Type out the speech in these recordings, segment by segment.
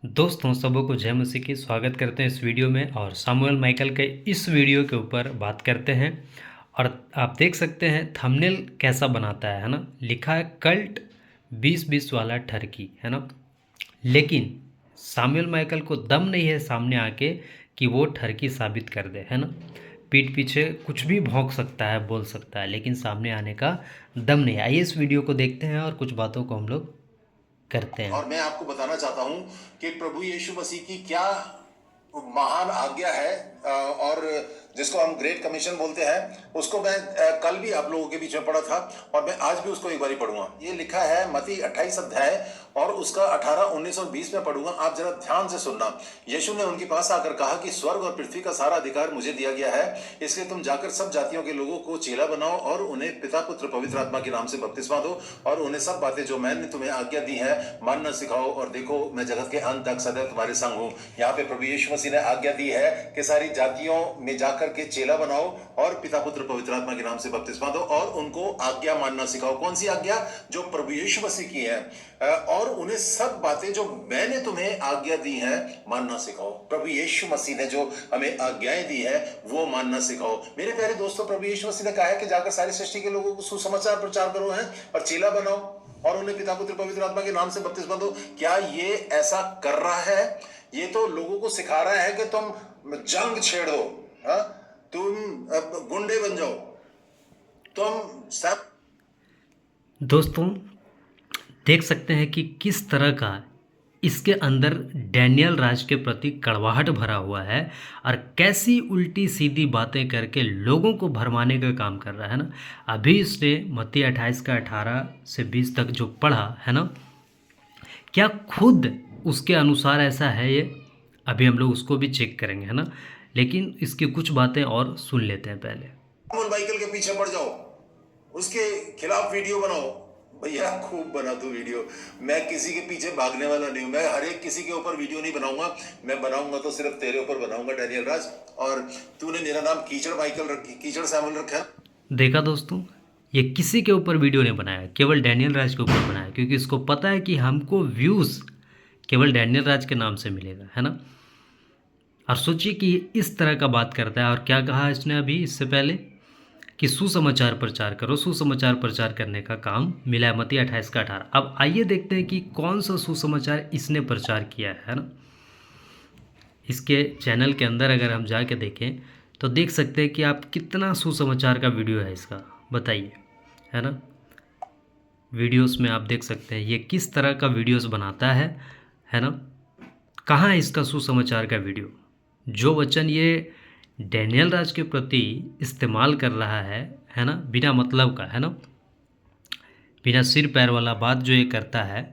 दोस्तों सबों को जय मसीह की स्वागत करते हैं इस वीडियो में। और सामुएल माइकल के इस वीडियो के ऊपर बात करते हैं। और आप देख सकते हैं थंबनेल कैसा बनाता है ना। लिखा है कल्ट 20-20 वाला ठरकी, है ना। लेकिन सामुएल माइकल को दम नहीं है सामने आके कि वो ठरकी साबित कर दे, है ना। पीठ पीछे कुछ भी भौंक सकता है, बोल सकता है, लेकिन सामने आने का दम नहीं है। आइए इस वीडियो को देखते हैं और कुछ बातों को हम लोग करते हैं। और मैं आपको बताना चाहता हूं कि प्रभु यीशु मसीह की क्या महान आज्ञा है और जिसको हम ग्रेट कमीशन बोलते हैं, उसको मैं कल भी आप लोगों के बीच में पढ़ा था और मैं आज भी उसको एक बार पढ़ूंगा। ये लिखा है मत्ती 28 अध्याय और उसका 18, 19 और 20 में पढ़ूंगा। आप जरा ध्यान से सुनना। यीशु ने उनके पास आकर कहा कि स्वर्ग और पृथ्वी का सारा अधिकार मुझे दिया गया है, इसलिए तुम जाकर सब जातियों के लोगों को चेला बनाओ और उन्हें पिता पुत्र पवित्र आत्मा के नाम से बपतिस्मा दो और उन्हें सब बातें जो मैंने तुम्हें आज्ञा दी है मानना सिखाओ, और देखो मैं जगत के अंत तक सदैव तुम्हारे संग हूँ। यहाँ पे प्रभु यीशु मसीह ने आज्ञा दी है कि सारी जातियों में जाकर के चेला बनाओ और पिता पुत्र पवित्र आत्मा के नाम से बपतिस्मा दो और उनको आज्ञा मानना सिखाओ। कौन सी आज्ञा? जो प्रभु यीशु मसीह की है। और उन्हें सब बातें जो मैंने तुम्हें आज्ञा दी हैं मानना सिखाओ। प्रभु यीशु मसीह ने जो हमें आज्ञाएं दी है वो मानना सिखाओ। मेरे प्यारे दोस्तों, प्रभु यीशु मसीह ने कहा है कि जाकर सारी सृष्टि के लोगों को सुसमाचार प्रचार करो है और चेला बनाओ और उन्हें पिता पुत्र पवित्र आत्मा के नाम से बपतिस्मा दो। क्या ये ऐसा कर रहा है? ये तो लोगों को सिखा रहा है कि तुम जंग छेड़ो, हाँ, तुम गुंडे बन जाओ, तुम सब। दोस्तों देख सकते हैं कि किस तरह का इसके अंदर डैनियल राज के प्रति कड़वाहट भरा हुआ है और कैसी उल्टी सीधी बातें करके लोगों को भरमाने का काम कर रहा है ना। अभी इसने मत्ती 28 का 18 से 20 तक जो पढ़ा है ना, क्या खुद उसके अनुसार ऐसा है ये? अभी हम लोग उसको भी चेक करेंगे, है ना। लेकिन इसकी कुछ बातें और सुन लेते हैं पहले। माइकल के पीछे पड़ जाओ, उसके खिलाफ वीडियो बनाओ। भैया खूब बना तू वीडियो। मैं किसी के पीछे भागने वाला नहीं हूं। मैं हर एक किसी के ऊपर वीडियो नहीं बनाऊंगा। मैं बनाऊंगा तो सिर्फ तेरे ऊपर बनाऊंगा, डैनियल राज। और तूने मेरा नाम कीचड़ माइकल कीचड़ सैमुअल रखा है। देखा दोस्तों, ये किसी के ऊपर वीडियो नहीं बनाया, केवल डैनियल राज के ऊपर बनाया, क्योंकि इसको पता है कि हमको व्यूज़ केवल डैनियल राज के नाम से मिलेगा, है ना। और सोचिए कि इस तरह का बात करता है। और क्या कहा इसने अभी इससे पहले कि सुसमाचार प्रचार करो। सुसमाचार प्रचार करने का काम मिला है मत्ती 28 का 18। अब आइए देखते हैं कि कौन सा सुसमाचार इसने प्रचार किया है ना। इसके चैनल के अंदर अगर हम जाके देखें तो देख सकते हैं कि आप कितना सुसमाचार का वीडियो है इसका, बताइए, है ना। वीडियोस में आप देख सकते हैं ये किस तरह का वीडियोस बनाता है ना। कहाँ है इसका सुसमाचार का वीडियो? जो वचन ये डैनियल राज के प्रति इस्तेमाल कर रहा है ना, बिना मतलब का, है ना, बिना सिर पैर वाला बात जो ये करता है,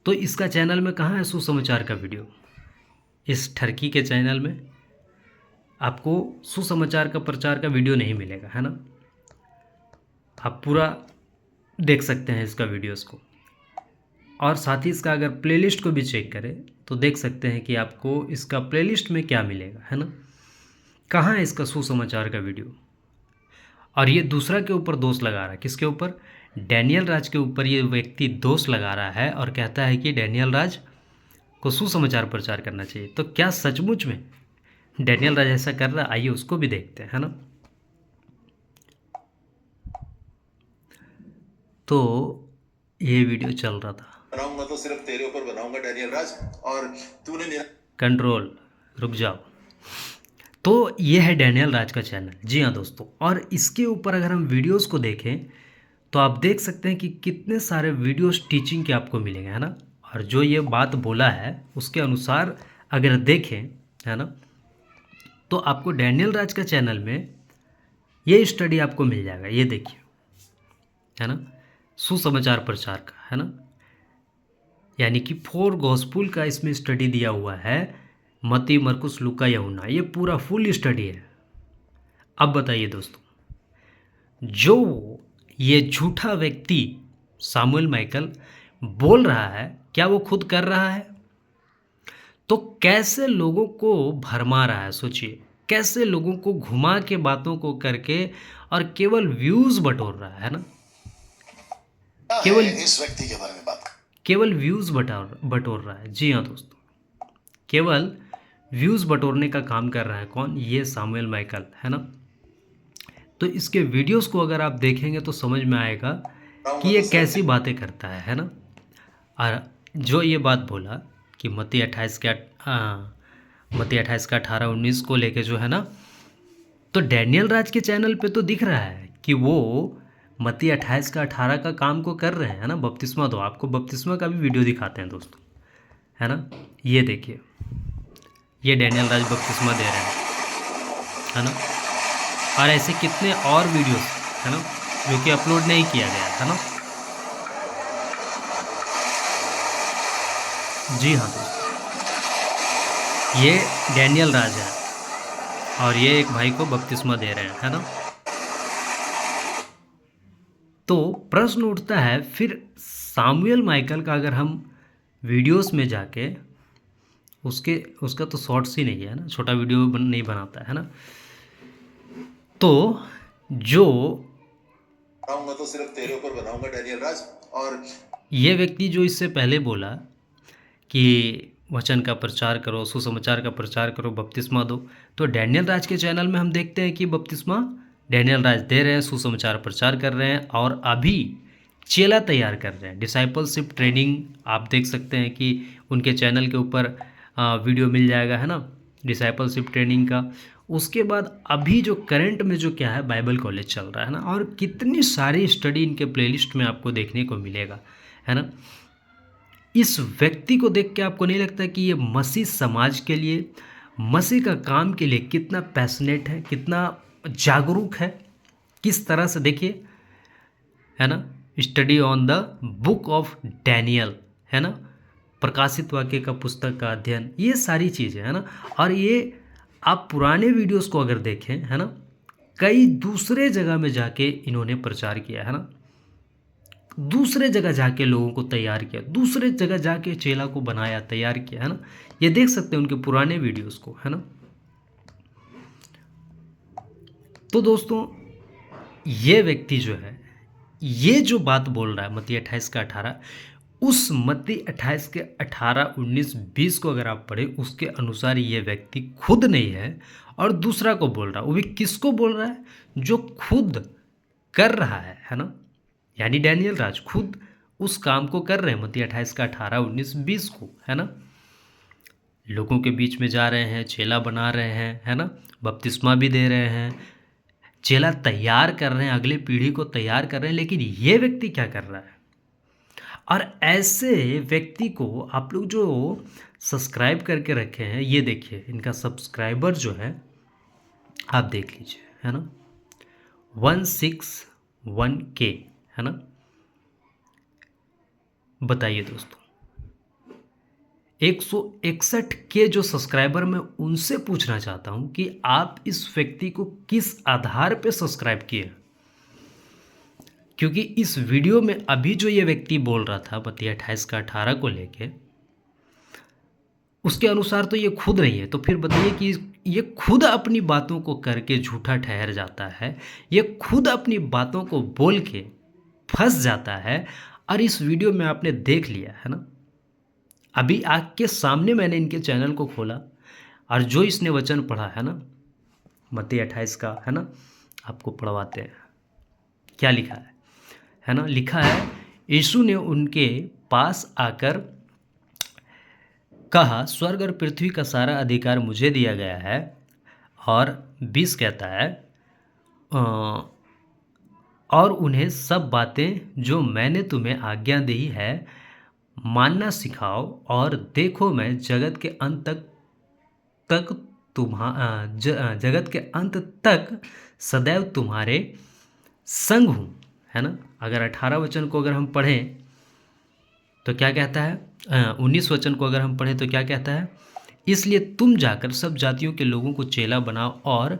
तो इसका चैनल में कहाँ है सुसमाचार का वीडियो? इस ठरकी के चैनल में आपको सुसमाचार का प्रचार का वीडियो नहीं मिलेगा, है ना। आप पूरा देख सकते हैं इसका वीडियोस को। और साथ ही इसका अगर प्लेलिस्ट को भी चेक करें तो देख सकते हैं कि आपको इसका प्लेलिस्ट में क्या मिलेगा, है ना। कहाँ है इसका सुसमाचार का वीडियो? और ये दूसरा के ऊपर दोष लगा रहा है। किसके ऊपर? डैनियल राज के ऊपर ये व्यक्ति दोष लगा रहा है और कहता है कि डैनियल राज को सुसमाचार प्रचार करना चाहिए। तो क्या सचमुच में डैनियल राज ऐसा कर रहा है? आइए उसको भी देखते हैं, है ना। तो ये वीडियो चल रहा था। बनाऊंगा तो सिर्फ तेरे ऊपर बनाऊंगा, डैनियल राज। और तूने मेरा कंट्रोल, रुक जाओ। तो ये है डैनियल राज का चैनल। जी हाँ दोस्तों, और इसके ऊपर अगर हम वीडियोस को देखें तो आप देख सकते हैं कि कितने सारे वीडियोस टीचिंग के आपको मिलेंगे, है ना। और जो ये बात बोला है उसके अनुसार अगर देखें, है ना, तो आपको डैनियल राज का चैनल में ये स्टडी आपको मिल जाएगा। ये देखिए, है ना, सुसमाचार प्रचार का, है ना, यानी कि 4 गॉस्पुल का इसमें स्टडी दिया हुआ है। मत्ती, मरकुस, लूका, यूहन्ना, ये पूरा फुल स्टडी है। अब बताइए दोस्तों, जो ये झूठा व्यक्ति सामुएल माइकल बोल रहा है, क्या वो खुद कर रहा है? तो कैसे लोगों को भरमा रहा है? सोचिए, कैसे लोगों को घुमा के बातों को करके और केवल व्यूज बटोर रहा है ना। केवल इस व्यक्ति के बारे में बात केवल व्यूज बटोर रहा है। जी हाँ दोस्तों, केवल व्यूज़ बटोरने का काम कर रहा है। कौन? ये सामुएल माइकल, है ना। तो इसके वीडियोस को अगर आप देखेंगे तो समझ में आएगा कि बताऊंगा ये तो सिर्फ कैसी बातें करता है ना। और जो ये बात बोला कि मत्ती 28 का 18-19 को लेके जो है ना, तो डैनियल राज के चैनल पे तो दिख रहा है कि वो मत्ती 28 का 18 का काम को कर रहे हैं, है ना। बपतिस्मा दो, आपको बपतिस्मा का भी वीडियो दिखाते हैं दोस्तों, है ना। ये देखिए, ये डैनियल राज बपतिस्मा दे रहे हैं, है ना। और ऐसे कितने और वीडियोस, है ना, जो कि अपलोड नहीं किया गया है ना। जी हाँ दोस्तों, ये डैनियल राज है और ये एक भाई को बपतिस्मा दे रहे हैं, है ना। तो प्रश्न उठता है फिर सामुएल माइकल का, अगर हम वीडियोस में जाके उसका तो शॉर्ट्स ही नहीं है ना, छोटा वीडियो नहीं बनाता है ना। तो जो बनाऊंगा तो सिर्फ तेरे ऊपर बनाऊंगा डैनियल राज। और ये व्यक्ति जो इससे पहले बोला कि वचन का प्रचार करो, सुसमाचार का प्रचार करो, बपतिस्मा दो, तो डैनियल राज के चैनल में हम देखते हैं कि बपतिस्मा डैनियल राज दे रहे हैं, सुसमाचार प्रचार कर रहे हैं और अभी चेला तैयार कर रहे हैं। डिसाइपलशिप ट्रेनिंग आप देख सकते हैं कि उनके चैनल के ऊपर वीडियो मिल जाएगा, है ना, डिसाइपलशिप ट्रेनिंग का। उसके बाद अभी जो करंट में जो क्या है, बाइबल कॉलेज चल रहा है ना, और कितनी सारी स्टडी इनके प्लेलिस्ट में आपको देखने को मिलेगा, है ना। इस व्यक्ति को देख के आपको नहीं लगता कि ये मसीह समाज के लिए, मसीह का काम के लिए कितना पैशनेट है, कितना जागरूक है, किस तरह से, देखिए, है ना। Study on the book of Daniel, है ना, प्रकाशित वाक्य का पुस्तक का अध्ययन, ये सारी चीज़ें, है ना। और ये आप पुराने वीडियोस को अगर देखें, है ना, कई दूसरे जगह में जाके इन्होंने प्रचार किया, है ना, दूसरे जगह जाके लोगों को तैयार किया, दूसरे जगह जाके चेला को बनाया, तैयार किया, है ना। ये देख सकते हैं उनके पुराने वीडियोस को, है ना। तो दोस्तों, ये व्यक्ति जो है, ये जो बात बोल रहा है मत्ती 28 का 18, उस मत्ती 28 के 18, 19, 20 को अगर आप पढ़े, उसके अनुसार ये व्यक्ति खुद नहीं है और दूसरा को बोल रहा है। वो भी किसको बोल रहा है? जो खुद कर रहा है ना, यानी डैनियल राज खुद उस काम को कर रहे हैं, मत्ती 28 का 18, 19, 20 को, है ना। लोगों के बीच में जा रहे हैं, चेला बना रहे हैं, है ना, बपतिस्मा भी दे रहे हैं, चेला तैयार कर रहे हैं, अगली पीढ़ी को तैयार कर रहे हैं। लेकिन ये व्यक्ति क्या कर रहा है? और ऐसे व्यक्ति को आप लोग जो सब्सक्राइब करके रखे हैं, ये देखिए इनका सब्सक्राइबर जो है, आप देख लीजिए, है ना, 161K, है ना। बताइए दोस्तों, 161K जो सब्सक्राइबर, मैं उनसे पूछना चाहता हूं कि आप इस व्यक्ति को किस आधार पे सब्सक्राइब किए? क्योंकि इस वीडियो में अभी जो ये व्यक्ति बोल रहा था मत्ती 28 का 18 को लेके, उसके अनुसार तो ये खुद नहीं है। तो फिर बताइए कि ये खुद अपनी बातों को करके झूठा ठहर जाता है, ये खुद अपनी बातों को बोल के फंस जाता है। और इस वीडियो में आपने देख लिया, है ना, अभी आग के सामने मैंने इनके चैनल को खोला और जो इसने वचन पढ़ा है ना, मत्ती 28 का, है ना, आपको पढ़वाते हैं क्या लिखा है ना। लिखा है, यीशु ने उनके पास आकर कहा, स्वर्ग और पृथ्वी का सारा अधिकार मुझे दिया गया है। और 20 कहता है, और उन्हें सब बातें जो मैंने तुम्हें आज्ञा दी है मानना सिखाओ, और देखो मैं जगत के अंत तक जगत के अंत तक सदैव तुम्हारे संग हूँ, है ना। अगर 18 वचन को अगर हम पढ़ें तो क्या कहता है, 19 वचन को अगर हम पढ़ें तो क्या कहता है, इसलिए तुम जाकर सब जातियों के लोगों को चेला बनाओ और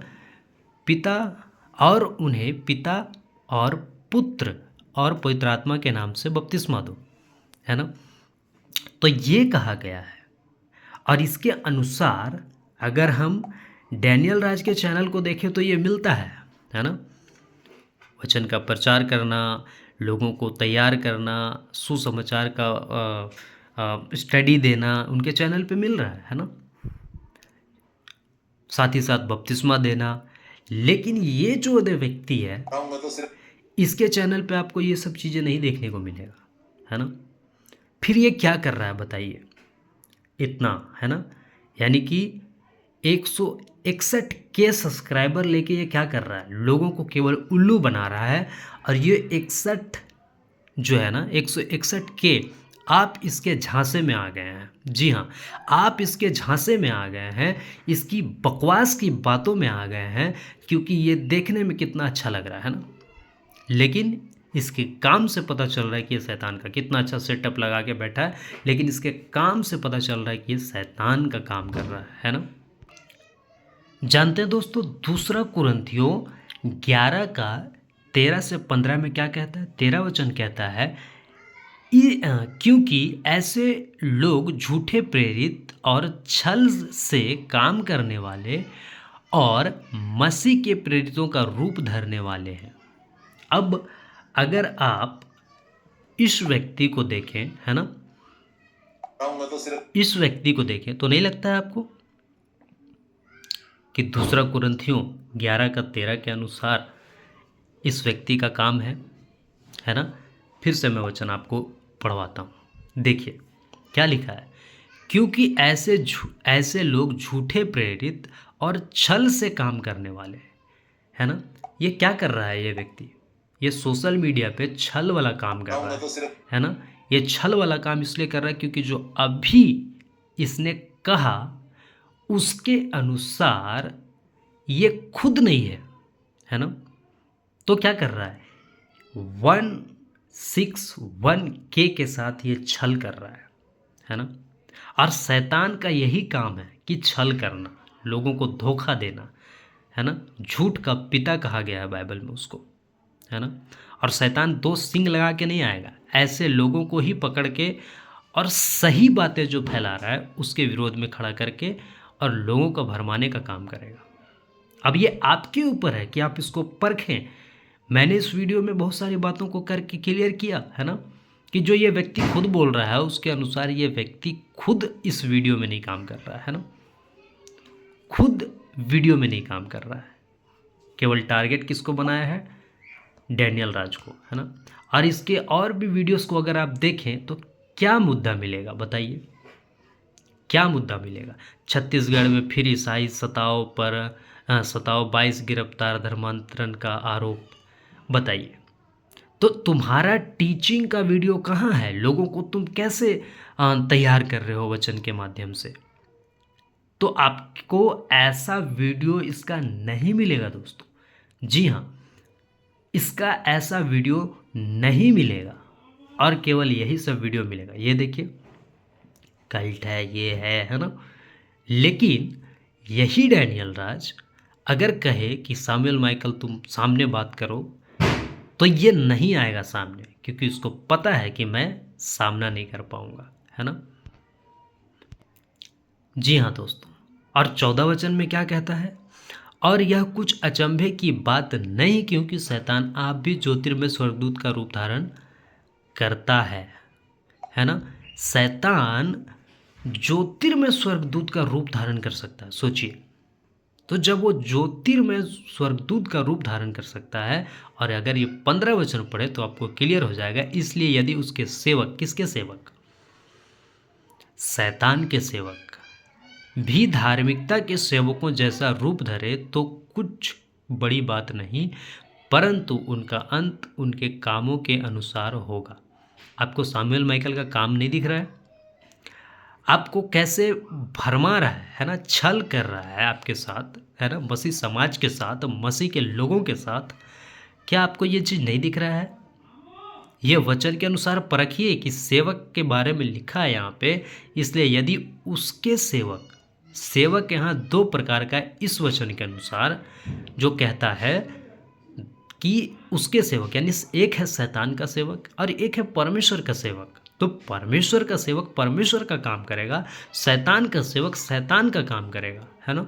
उन्हें पिता और पुत्र और पवित्र आत्मा के नाम से बपतिस्मा दो, है ना। तो ये कहा गया है। और इसके अनुसार अगर हम डैनियल राज के चैनल को देखें तो ये मिलता है ना। वचन का प्रचार करना, लोगों को तैयार करना, सुसमाचार का स्टडी देना उनके चैनल पे मिल रहा है ना। साथ ही साथ बपतिस्मा देना। लेकिन ये जो व्यक्ति है, मैं तो सिर्फ इसके चैनल पे आपको ये सब चीज़ें नहीं देखने को मिलेगा, है ना। फिर ये क्या कर रहा है बताइए, इतना, है ना। यानी कि 161 के सब्सक्राइबर लेके ये क्या कर रहा है, लोगों को केवल उल्लू बना रहा है। और ये 61 जो है ना, 161 के, आप इसके झांसे में आ गए हैं। जी हाँ, आप इसके झांसे में आ गए हैं, इसकी बकवास की बातों में आ गए हैं, क्योंकि ये देखने में कितना अच्छा लग रहा है ना। लेकिन इसके काम से पता चल रहा है कि ये शैतान का, कितना अच्छा सेटअप लगा के बैठा है, लेकिन इसके काम से पता चल रहा है कि ये शैतान का काम कर रहा है ना। जानते हैं दोस्तों, दूसरा कुरिन्थियों 11 का 13 से 15 में क्या कहता है, 13 वचन कहता है, क्योंकि ऐसे लोग झूठे प्रेरित और छल से काम करने वाले और मसीह के प्रेरितों का रूप धरने वाले हैं। अब अगर आप इस व्यक्ति को देखें, है ना, मैं तो सिर्फ इस व्यक्ति को देखें तो नहीं लगता है आपको कि दूसरा कुरिन्थियों 11 का 13 के अनुसार इस व्यक्ति का काम है ना। फिर से मैं वचन आपको पढ़वाता हूँ, देखिए क्या लिखा है। क्योंकि ऐसे लोग झूठे प्रेरित और छल से काम करने वाले हैं, है ना। ये क्या कर रहा है, ये व्यक्ति, ये सोशल मीडिया पे छल वाला काम कर रहा मैं तो सिर्फ है ना। ये छल वाला काम इसलिए कर रहा है क्योंकि जो अभी इसने कहा उसके अनुसार ये खुद नहीं है ना। तो क्या कर रहा है, 161 के साथ ये छल कर रहा है ना। और शैतान का यही काम है कि छल करना, लोगों को धोखा देना, है ना। झूठ का पिता कहा गया है बाइबल में उसको, है ना। और शैतान दो सींग लगा के नहीं आएगा, ऐसे लोगों को ही पकड़ के और सही बातें जो फैला रहा है उसके विरोध में खड़ा करके और लोगों को भरमाने का काम करेगा। अब ये आपके ऊपर है कि आप इसको परखें। मैंने इस वीडियो में बहुत सारी बातों को करके क्लियर किया, है ना, कि जो ये व्यक्ति खुद बोल रहा है उसके अनुसार ये व्यक्ति खुद इस वीडियो में नहीं काम कर रहा है ना, खुद वीडियो में नहीं काम कर रहा है। केवल टारगेट किसको बनाया है, डैनियल राज को, है ना। और इसके और भी वीडियोस को अगर आप देखें तो क्या मुद्दा मिलेगा बताइए, क्या मुद्दा मिलेगा। छत्तीसगढ़ में फिर ईसाई सताओ 22 गिरफ्तार, धर्मांतरण का आरोप, बताइए। तो तुम्हारा टीचिंग का वीडियो कहाँ है, लोगों को तुम कैसे तैयार कर रहे हो वचन के माध्यम से। तो आपको ऐसा वीडियो इसका नहीं मिलेगा दोस्तों। जी हाँ, इसका ऐसा वीडियो नहीं मिलेगा और केवल यही सब वीडियो मिलेगा। ये देखिए कल्ट है, ये है ना। लेकिन यही डैनियल राज अगर कहे कि सामुएल माइकल तुम सामने बात करो, तो ये नहीं आएगा सामने, क्योंकि उसको पता है कि मैं सामना नहीं कर पाऊंगा, है ना। जी हाँ दोस्तों, और 14 वचन में क्या कहता है, और यह कुछ अचंभे की बात नहीं, क्योंकि शैतान आप भी ज्योतिर्मय स्वर्गदूत का रूप धारण करता है ना। शैतान ज्योतिर्मय स्वर्गदूत का रूप धारण कर सकता है, सोचिए। तो जब वो ज्योतिर्मय स्वर्गदूत का रूप धारण कर सकता है, और अगर ये 15 वचन पढ़े तो आपको क्लियर हो जाएगा। इसलिए यदि उसके सेवक, किसके सेवक, शैतान के सेवक भी धार्मिकता के सेवकों जैसा रूप धरे तो कुछ बड़ी बात नहीं, परंतु उनका अंत उनके कामों के अनुसार होगा। आपको सामुएल माइकल का काम नहीं दिख रहा है, आपको कैसे भरमा रहा है ना, छल कर रहा है आपके साथ, है ना, मसीह समाज के साथ, मसीह के लोगों के साथ। क्या आपको ये चीज़ नहीं दिख रहा है। ये वचन के अनुसार परखिए कि सेवक के बारे में लिखा है यहाँ पे। इसलिए यदि उसके सेवक यहाँ दो प्रकार का है, इस वचन के अनुसार जो कहता है कि उसके सेवक, यानी एक है शैतान का सेवक और एक है परमेश्वर का सेवक। तो परमेश्वर का सेवक परमेश्वर का काम करेगा, शैतान का सेवक शैतान का काम करेगा, है ना।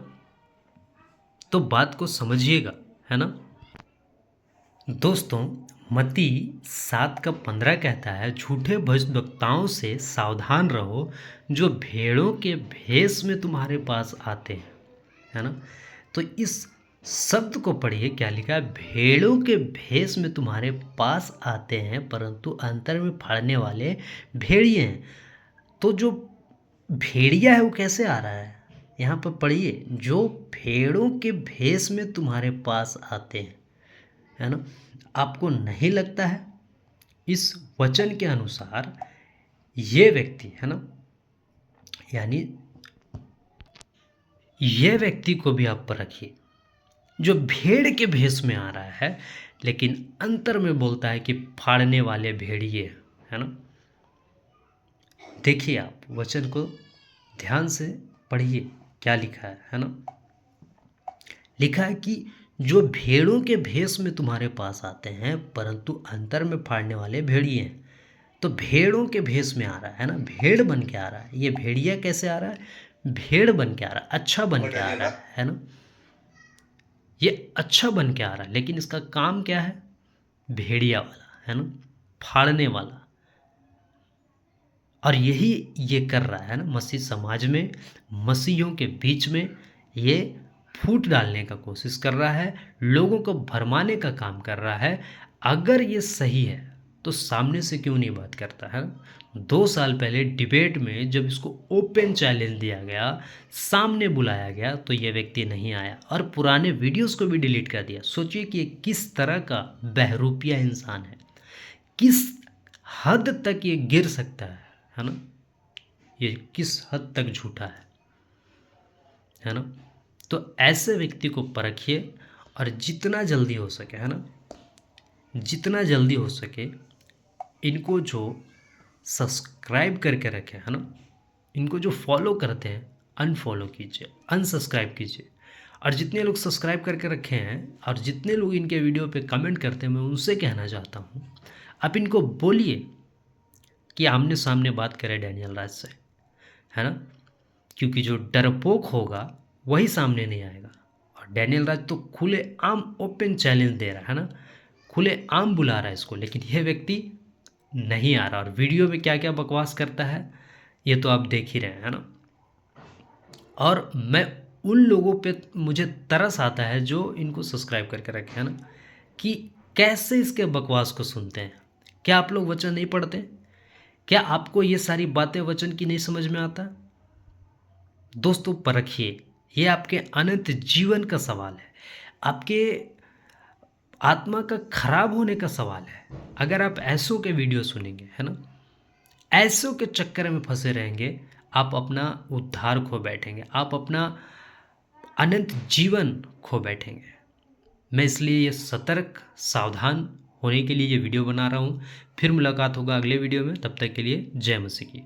तो बात को समझिएगा, है ना दोस्तों। मत्ती 7:15 कहता है, झूठे भविष्यद्वक्ताओं से सावधान रहो जो भेड़ों के भेष में तुम्हारे पास आते हैं, है ना। तो इस शब्द को पढ़िए, क्या लिखा है, भेड़ों के भेष में तुम्हारे पास आते हैं परंतु अंतर में फाड़ने वाले भेड़िए हैं। तो जो भेड़िया है वो कैसे आ रहा है, यहाँ पर पढ़िए, जो भेड़ों के भेष में तुम्हारे पास आते हैं, है ना। आपको नहीं लगता है इस वचन के अनुसार ये व्यक्ति, है ना, यानी ये व्यक्ति को भी आप पर रखिए जो भेड़ के भेष में आ रहा है लेकिन अंतर में बोलता है कि फाड़ने वाले भेड़िए, है ना। देखिए आप वचन को ध्यान से पढ़िए, क्या लिखा है ना। लिखा है कि जो भेड़ों के भेष में तुम्हारे पास आते हैं परंतु अंतर में फाड़ने वाले भेड़िए हैं। तो भेड़ों के भेष में आ रहा है ना, भेड़ बन के आ रहा है। ये भेड़िया कैसे आ रहा है, भेड़ बन के आ रहा है, अच्छा बन के आ रहा है ना। ये अच्छा बन के आ रहा है लेकिन इसका काम क्या है, भेड़िया वाला, है ना, फाड़ने वाला। और यही ये कर रहा है ना मसीह समाज में, मसीहियों के बीच में ये फूट डालने का कोशिश कर रहा है, लोगों को भरमाने का काम कर रहा है। अगर ये सही है तो सामने से क्यों नहीं बात करता है। 2 साल पहले डिबेट में जब इसको ओपन चैलेंज दिया गया, सामने बुलाया गया, तो ये व्यक्ति नहीं आया और पुराने वीडियोस को भी डिलीट कर दिया। सोचिए कि ये किस तरह का बहरूपिया इंसान है, किस हद तक ये गिर सकता है ना। ये किस हद तक झूठा है ना। तो ऐसे व्यक्ति को परखिए और जितना जल्दी हो सके, है ना, जितना जल्दी हो सके इनको जो सब्सक्राइब करके रखे, है ना, इनको जो फॉलो करते हैं अनफॉलो कीजिए, अनसब्सक्राइब कीजिए। और जितने लोग सब्सक्राइब करके रखे हैं और जितने लोग इनके वीडियो पे कमेंट करते हैं, मैं उनसे कहना चाहता हूँ आप इनको बोलिए कि आमने सामने बात करें डैनियल राज से, है ना। क्योंकि जो डरपोक होगा वही सामने नहीं आएगा। और डैनियल राज तो खुले आम ओपन चैलेंज दे रहा है ना, खुले आम बुला रहा है इसको, लेकिन यह व्यक्ति नहीं आ रहा। और वीडियो में क्या क्या बकवास करता है ये तो आप देख ही रहे हैं ना। और मैं उन लोगों पे मुझे तरस आता है जो इनको सब्सक्राइब करके रखे, है ना, कि कैसे इसके बकवास को सुनते हैं। क्या आप लोग वचन नहीं पढ़ते, क्या आपको ये सारी बातें वचन की नहीं समझ में आता। दोस्तों परखिए, ये आपके अनंत जीवन का सवाल है, आपके आत्मा का खराब होने का सवाल है। अगर आप ऐसों के वीडियो सुनेंगे, है ना, ऐसों के चक्कर में फंसे रहेंगे, आप अपना उद्धार खो बैठेंगे, आप अपना अनंत जीवन खो बैठेंगे। मैं इसलिए ये सतर्क सावधान होने के लिए ये वीडियो बना रहा हूँ। फिर मुलाकात होगा अगले वीडियो में, तब तक के लिए जय मसीह की।